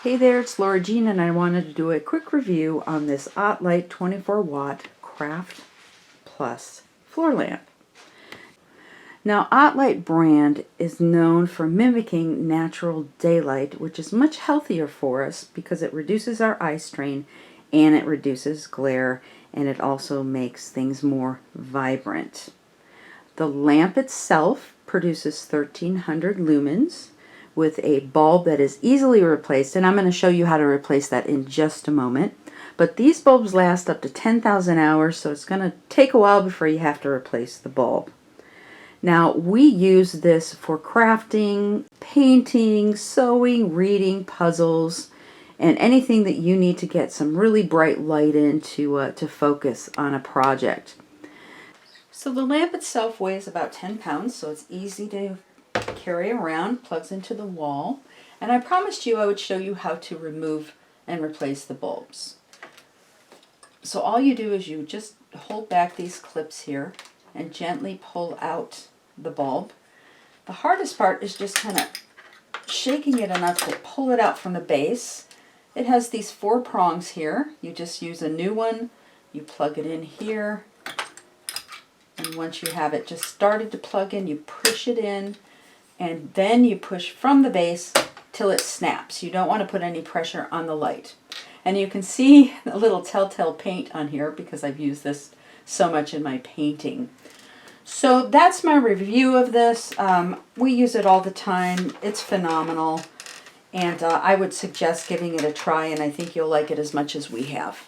Hey there, it's Laura Jean, and I wanted to do a quick review on this OttLite 24-watt Craft Plus floor lamp. Now, OttLite brand is known for mimicking natural daylight, which is much healthier for us because it reduces our eye strain and it reduces glare, and it also makes things more vibrant. The lamp itself produces 1300 lumens with a bulb that is easily replaced, and I'm going to show you how to replace that in just a moment. But these bulbs last up to 10,000 hours, so it's going to take a while before you have to replace the bulb. Now, we use this for crafting, painting, sewing, reading, puzzles, and anything that you need to get some really bright light in to focus on a project. So the lamp itself weighs about 10 pounds, so it's easy to carry around, plugs into the wall, and I promised you I would show you how to remove and replace the bulbs. So all you do is you just hold back these clips here and gently pull out the bulb. The hardest part is just kind of shaking it enough to pull it out from the base. It has these 4 prongs here. You just use a new one, you plug it in here, and once you have it just started to plug in, you push it in, and then you push from the base till it snaps. You don't want to put any pressure on the light. And you can see a little telltale paint on here because I've used this so much in my painting. So that's my review of this. We use it all the time. It's phenomenal, and I would suggest giving it a try, and I think you'll like it as much as we have.